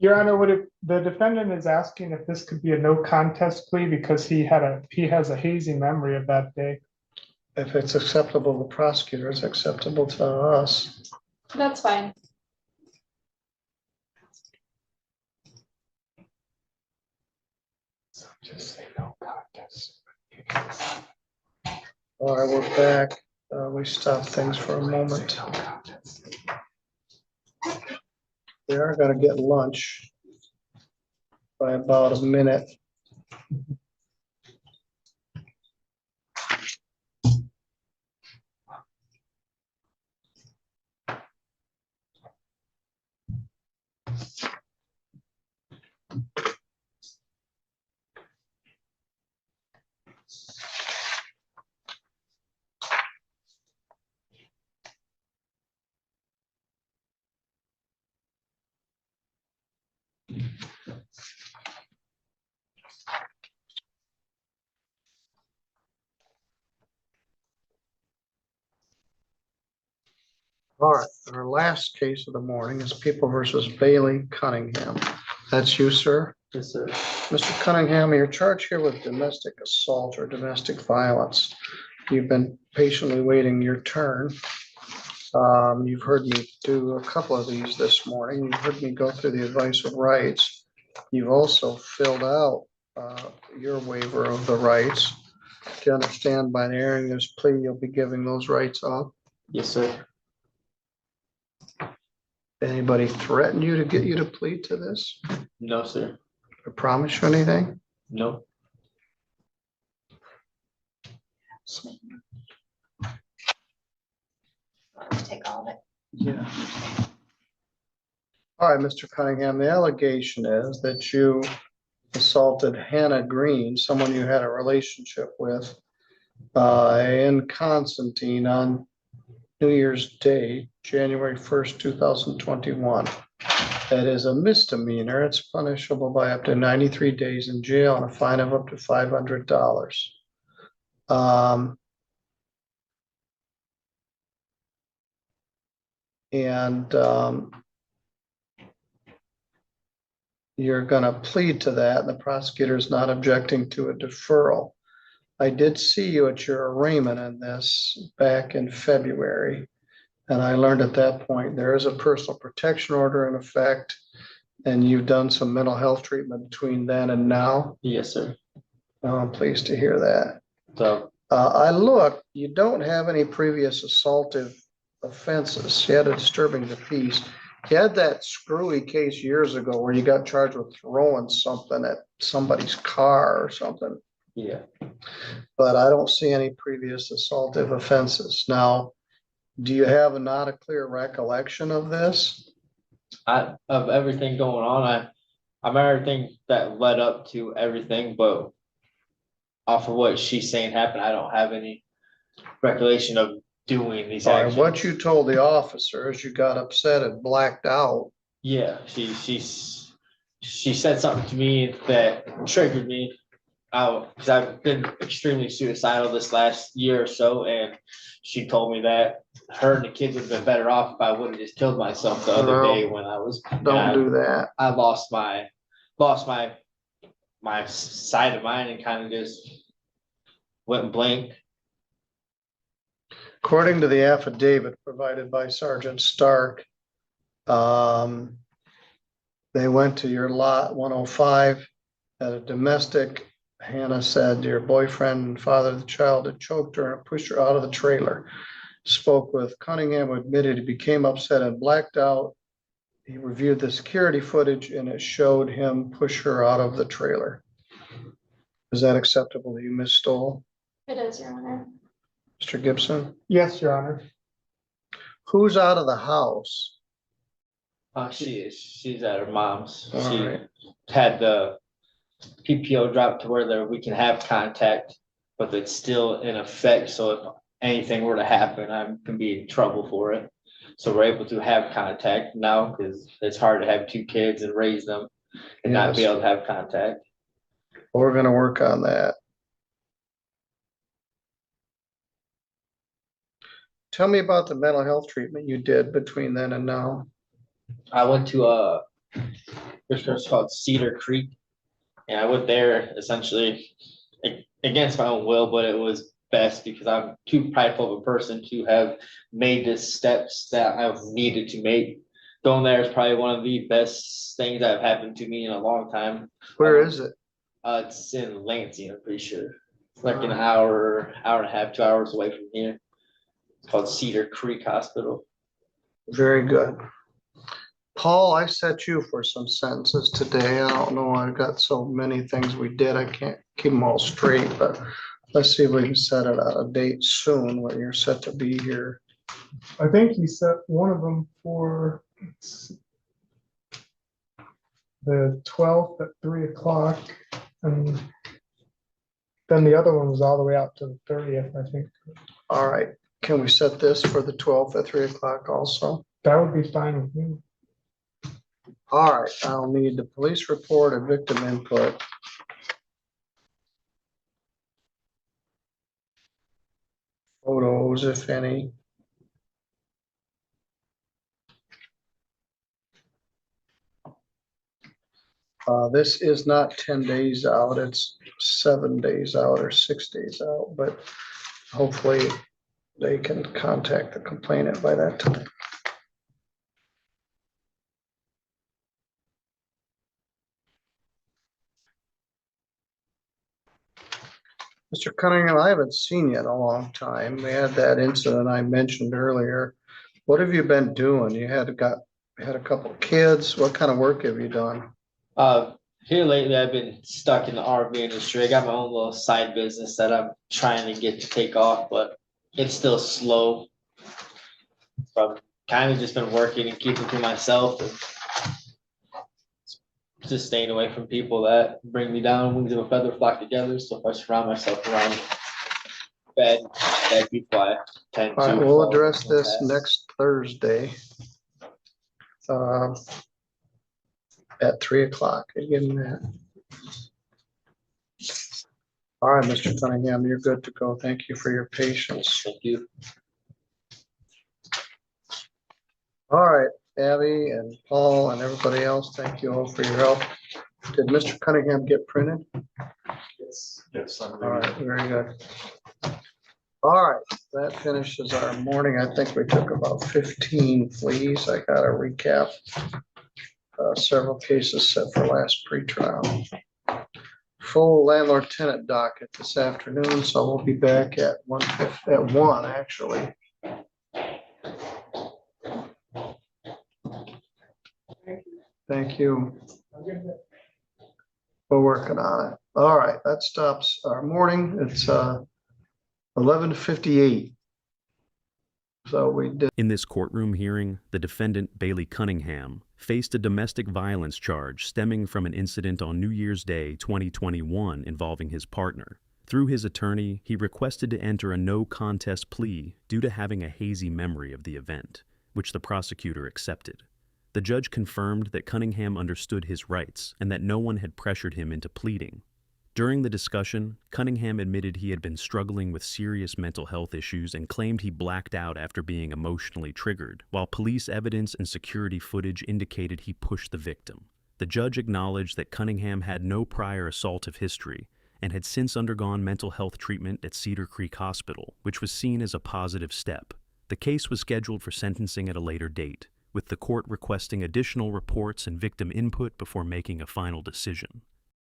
Your Honor, the defendant is asking if this could be a no contest plea because he has a hazy memory of that day. If it's acceptable to the prosecutor, it's acceptable to us. That's fine. So just say no contest. All right, we're back. We stopped things for a moment. No contest. We are gonna get lunch by about a minute. All right, our last case of the morning is People versus Bailey Cunningham. That's you, sir? Yes, sir. Mr. Cunningham, you're charged here with domestic assault or domestic violence. You've been patiently waiting your turn. You've heard me do a couple of these this morning. You've heard me go through the advice of rights. You've also filled out your waiver of the rights. Do you understand by hearing this plea, you'll be giving those rights up? Yes, sir. Anybody threaten you to get you to plead to this? No, sir. Or promise you anything? No. Take all of it. Yeah. All right, Mr. Cunningham, the allegation is that you assaulted Hannah Green, someone you had a relationship with, in Constantine on New Year's Day, January 1st, 2021. That is a misdemeanor. It's punishable by up to 93 days in jail and a fine of up to $500. You're going to plead to that, and the prosecutor is not objecting to a deferral. I did see you at your arraignment in this back in February, and I learned at that point there is a personal protection order in effect, and you've done some mental health treatment between then and now. Yes, sir. I'm pleased to hear that. So, I looked, you don't have any previous assaultive offenses. You had a disturbing the peace. You had that screwy case years ago where you got charged with throwing something at somebody's car or something, yeah. but I don't see any previous assaultive offenses. Now, do you have not a clear recollection of this? Of everything going on, I remember everything that led up to everything, but off of what she's saying happened, I don't have any recollection of doing these All right, actions. what you told the officer is you got upset and blacked out. Yeah, she said something to me that triggered me out because I've been extremely suicidal this last year or so, and she told me that her and the kids would have been better off if I would have just killed myself the other day when I was. Don't do that. I lost my side of mine and kind of just went blank. According to the affidavit provided by Sergeant Stark, they went to your lot 105 at a domestic. Hannah said your boyfriend and father of the child had choked her and pushed her out of the trailer. Spoke with Cunningham, who admitted he became upset and blacked out. He reviewed the security footage and it showed him push her out of the trailer. Is that acceptable to you, Ms. Stoll? It is, Your Honor. Mr. Gibson? Yes, Your Honor. Who's out of the house? She is. She's at her mom's. All She right. had the PPO dropped to where we can have contact, but it's still in effect. So if anything were to happen, I can be in trouble for it. So we're able to have contact now because it's hard to have two kids and raise them and not be Yes. able to have contact. We're going to work on that. Tell me about the mental health treatment you did between then and now. I went to which was called Cedar Creek. And I went there essentially against my own will, but it was best because I'm too prideful of a person to have made the steps that I've needed to make. Going there is probably one of the best things that have happened to me in a long time. Where is it? It's in Lansing, I'm pretty sure. It's like an hour and a half, 2 hours away from here. It's called Cedar Creek Hospital. Very good. Paul, I set you for some sentences today. I don't know, I've got so many things we did, I can't keep them all straight, but let's see if we can set it at a date soon when you're set to be here. I think he set one of them for the 12th at 3 o'clock, and then the other one was all the way out to the 30th, I think. All right, can we set this for the 12th at 3 o'clock also? That would be fine with me. All right, I'll need the police report and victim input. Photos, if any. This is not 10 days out, it's 7 days out or 6 days out, but hopefully they can contact the complainant by that time. Mr. Cunningham, I haven't seen you in a long time. We had that incident I mentioned earlier. What have you been doing? You had a couple of kids. What kind of work have you done? Here lately, I've been stuck in the RV industry. I got my own little side business that I'm trying to get to take off, but it's still slow. So I've kind of just been working and keeping to myself and just staying away from people that bring me down. Wings of a feather flock together. So if I surround myself around bad people, I tend to. All right, we'll address this next Thursday. At 3 o'clock, again, that. All right, Mr. Cunningham, you're good to go. Thank you for your patience. Thank you. All right, Abby and Paul and everybody else, thank you all for your help. Did Mr. Cunningham get printed? Yes. All right, very good. All right, that finishes our morning. I think we took about 15 fleas. I got a recap. Several cases set for last pre-trial. Full landlord-tenant docket this afternoon, so we'll be back at 1 actually. Thank you. We're working on it. All right, that stops our morning. It's 11:58. So we did. In this courtroom hearing, the defendant, Bailey Cunningham, faced a domestic violence charge stemming from an incident on New Year's Day 2021 involving his partner. Through his attorney, he requested to enter a no-contest plea due to having a hazy memory of the event, which the prosecutor accepted. The judge confirmed that Cunningham understood his rights and that no one had pressured him into pleading. During the discussion, Cunningham admitted he had been struggling with serious mental health issues and claimed he blacked out after being emotionally triggered, while police evidence and security footage indicated he pushed the victim. The judge acknowledged that Cunningham had no prior assaultive history and had since undergone mental health treatment at Cedar Creek Hospital, which was seen as a positive step. The case was scheduled for sentencing at a later date, with the court requesting additional reports and victim input before making a final decision.